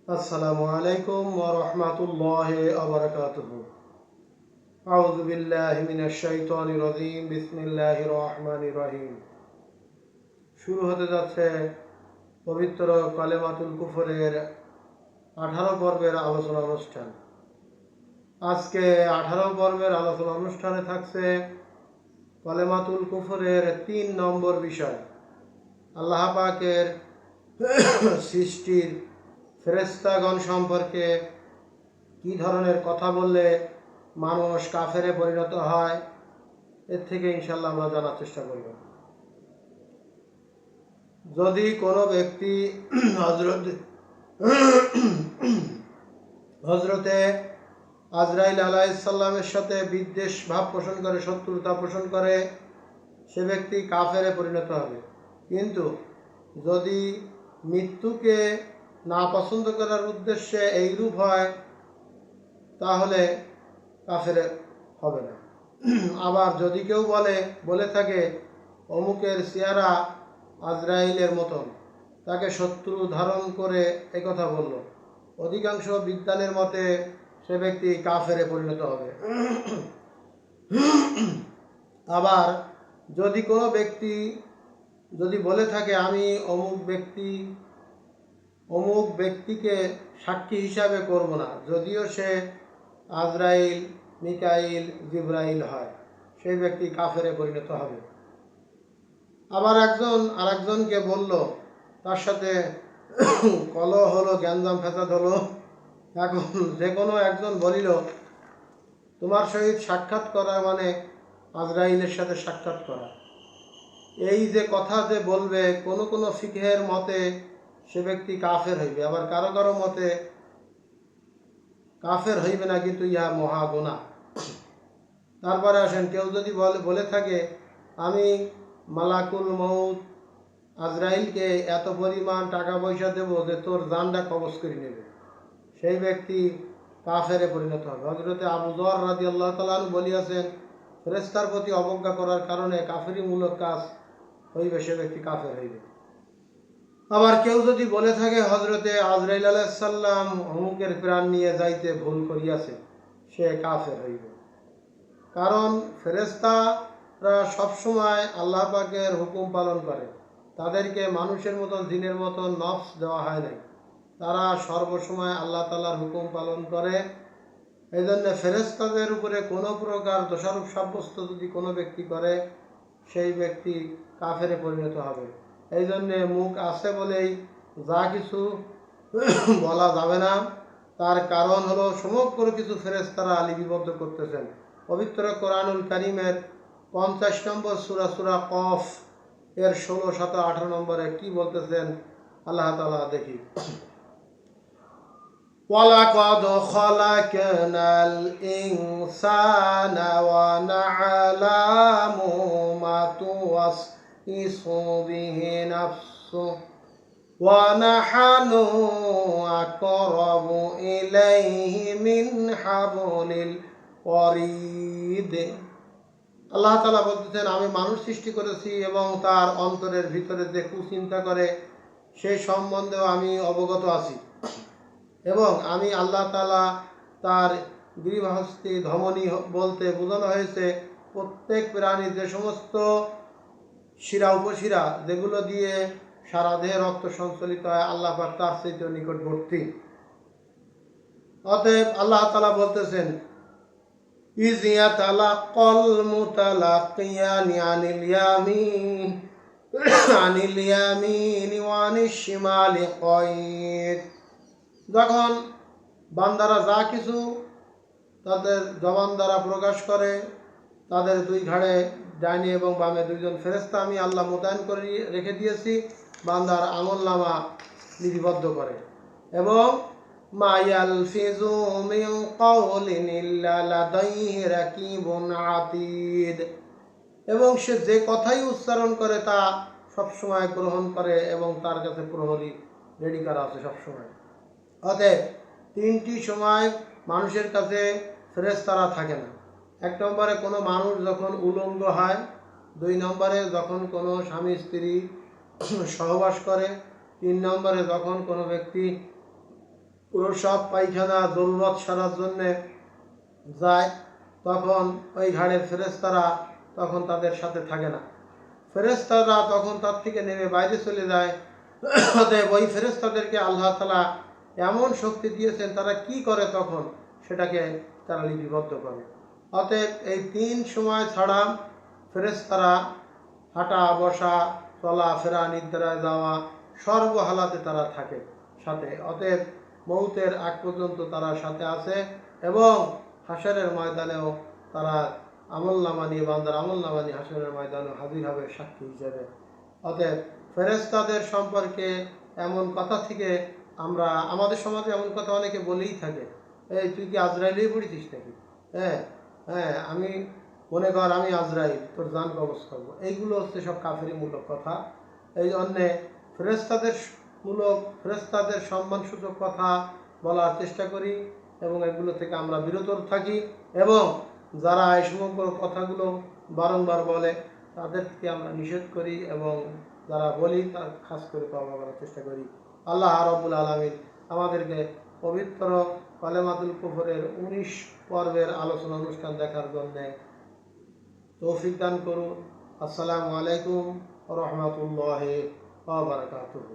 আসসালামু আলাইকুম ওয়া রাহমাতুল্লাহি ওয়া বারাকাতুহু। আউযু বিল্লাহি মিনাশ শাইতানির রাজীম। বিসমিল্লাহির রহমানির রহিম। শুরু হতে যাচ্ছে পবিত্র কালেমাতুল কুফরের 18 পর্বের আলোচনা অনুষ্ঠান। আজকে 18 পর্বের আলোচনা অনুষ্ঠানে থাকছে কালেমাতুল কুফরের 3 নম্বর বিষয়, আল্লাহ পাকের সৃষ্টির ফেরেশতাগণ সম্পর্কে কি ধরনের কথা বললে মানুষ কাফেরে পরিণত হয়, এর থেকে ইনশাল্লাহ আমরা জানার চেষ্টা করব। যদি কোনো ব্যক্তি হজরতে আজরাইল আলাইহিসসালামের সাথে বিদ্বেষ ভাব পোষণ করে, শত্রুতা পোষণ করে, সে ব্যক্তি কাফেরে পরিণত হবে। কিন্তু যদি মৃত্যুকে না পছন্দ করার উদ্দেশ্যে এইরূপ হয়, তাহলে কাফেরে হবে না। আবার যদি কেউ বলে থাকে অমুকের চেহারা আজরাইলের মতন, তাকে শত্রু ধারণ করে একথা বলল, অধিকাংশ বিদ্বানের মতে সে ব্যক্তি কাফেরে পরিণত হবে। আবার যদি কোনো ব্যক্তি যদি বলে থাকে আমি অমুক ব্যক্তিকে সাক্ষী হিসাবে করব না, যদিও সে আজরাইল, মিকাইল, জিব্রাইল হয়, সেই ব্যক্তি কাফেরে পরিণত হবে। আবার একজন আরেকজনকে বলল, তার সাথে কলহ হলো, গ্যাঞ্জাম ফেসাদ হলো। এখন যে কোনো একজন বলিল তোমার সহিত সাক্ষাৎ করা মানে আজরাইলের সাথে সাক্ষাৎ করা। এই যে কথা যে বলবে, কোনো কোনো ফিকহের মতে সে ব্যক্তি কাফের হইবে, আবার কারো কারো মতে কাফের হইবে না, কিন্তু ইহা মহা গুনাহ। তারপরে আসেন, কেউ যদি বলে থাকে আমি মালাকুল মউত আজরাইলকে এত পরিমাণ টাকা পয়সা দেব যে তোর জানটা কবজ করে নেবে, সেই ব্যক্তি কাফেরে পরিণত হবে। হযরতে আবু যর রাদিয়াল্লাহু তাআলা আনহু বলিয়াছেন, ফেরেশতার প্রতি অবজ্ঞা করার কারণে কাফেরিমূলক কাজ হইবে, সে ব্যক্তি কাফের হইবে। আবার কেউ যদি বলে থাকে হযরতে আজরাইল আলাইহিস সালাম অমুকের প্রাণ নিয়ে যাইতে ভুল করিয়াছে, সে কাফের হইবে। কারণ ফেরেশতারা সবসময় আল্লাহ পাকের হুকুম পালন করে, তাদেরকে মানুষের মতন জিনের মতন নফস দেওয়া হয় নাই, তারা সর্বসময় আল্লাহ তাআলার হুকুম পালন করে। এই জন্য ফেরেশতাদের উপরে কোনো প্রকার দোষারোপ সাব্যস্ত যদি কোনো ব্যক্তি করে, সেই ব্যক্তি কাফেরে পরিণত হবে। এই জন্যে মুখ আছে বলেই যা কিছু বলা যাবে না। তার কারণ হলো সমগ্র কিছু ফেরেশতারা লিপিবদ্ধ করতেছেন। পবিত্র কোরআনুল কারীমের 50 নম্বর সূরা কফ এর 16, 17, 18 নম্বরে কি বলতেছেন আল্লাহ তাআলা দেখি। وَلَقَدْ خَلَقْنَا الْإِنسَانَ وَنَعْلَمُ مَا تُوَسْوِسُ بِهِ نَفْسُهُ وَنَحْنُ أَقْرَبُ إِلَيْهِ مِنْ حَبْلِ الْوَرِيدِ। আল্লাহ তাআলা বলতেছেন, আমি মানুষ সৃষ্টি করেছি এবং তার অন্তরের ভিতরে যে কুচিন্তা করে সেই সম্বন্ধেও আমি অবগত আছি, এবং আমি আল্লাহ তাআলা তার গৃহস্থী ধমনী বলতে বোঝানো হয়েছে প্রত্যেক প্রাণীর যে সমস্ত শিরা উপশিরা যেগুলো দিয়ে সারা দেহে রক্ত সঞ্চালিত হয়, আল্লাহ পাক তার চাইতে নিকটবর্তী। অতএব আল্লাহ তাআলা বলতেছেন, ইয ইয়াতালাক্কাল মুতালাক্কিয়ানি আনিল ইয়ামিন ওয়া আনিশ শিমালি কয়িদ। যখন বান্দারা যা কিছু তাদের জবান দ্বারা প্রকাশ করে, তাদের দুই ঘাড়ে ডাইনে এবং বামে দুইজন ফেরেশতা আমি আল্লাহ মোতায়েন করে রেখে দিয়েছি, বান্দার আমলনামা লিপিবদ্ধ করে। এবং মা ইয়ালফিযু মিন কাওলিন ইল্লা লাদাইহি রাকিবুন আতীদ, এবং সে যে কথাই উচ্চারণ করে তা সবসময় গ্রহণ করে এবং তার কাছে প্রহরী রেডি করা আছে সবসময়। অতএব 3টি সময় মানুষের কাছে ফেরেশতারা থাকে না। 1 নম্বরে কোনো মানুষ যখন উলঙ্গ হয়, 2 নম্বরে যখন কোনো স্বামী স্ত্রী সহবাস করে, 3 নম্বরে যখন কোনো ব্যক্তি প্রসাব পায়খানা জরুরত সারার জন্যে যায়, তখন ওই ঘাড়ের ফেরেশতারা তখন তাদের সাথে থাকে না। ফেরেশতারা তখন তার থেকে নেমে বাইরে চলে যায়। অতএব ওই ফেরেশতাদেরকে আল্লাহ তাআলা এমন শক্তি দিয়েছেন, তারা কি করে তখন সেটাকে তারা লিপিবদ্ধ করে। অতএব এই 3 সময় ছাড়া ফেরেশতারা হাঁটা বসা চলাফেরা নিদ্রায় যাওয়া সর্ব হালাতে তারা থাকে সাথে। অতএব মৌতের আগ পর্যন্ত তারা সাথে আছে এবং হাসরের ময়দানেও তারা আমলনামা নিয়ে, বান্দার আমলনামা নিয়ে হাসরের ময়দানে হাজির হবে সাক্ষী হিসেবে। অতএব ফেরেশতাদের সম্পর্কে এমন কথা থেকে আমরা আমাদের সমাজে এমন কথা অনেকে বলেই থাকে, এই তুই কি আজরাইলেই পড়েছিস নাকি? হ্যাঁ হ্যাঁ, আমি মনে কর আমি আজরাইল, তোর জান কবজ করবো। এইগুলো হচ্ছে সব কাফেরিমূলক কথা। এই জন্যে ফেরেশতাদের সম্মানসূচক কথা বলার চেষ্টা করি এবং এগুলো থেকে আমরা বিরত থাকি, এবং যারা এই সমগ্র কথাগুলো বারংবার বলে তাদেরকে আমরা নিষেধ করি, এবং যারা বলি তার খাস করে তওবা করার চেষ্টা করি। আল্লাহ রাব্বুল আলামিন আমাদেরকে পবিত্র কালেমাতুল কুফরের 19 পর্বের আলোচনা অনুষ্ঠান দেখার জন্য তৌফিক দান করুন। আসসালামু আলাইকুম ওয়া রাহমাতুল্লাহি ওয়া বারাকাতুহু।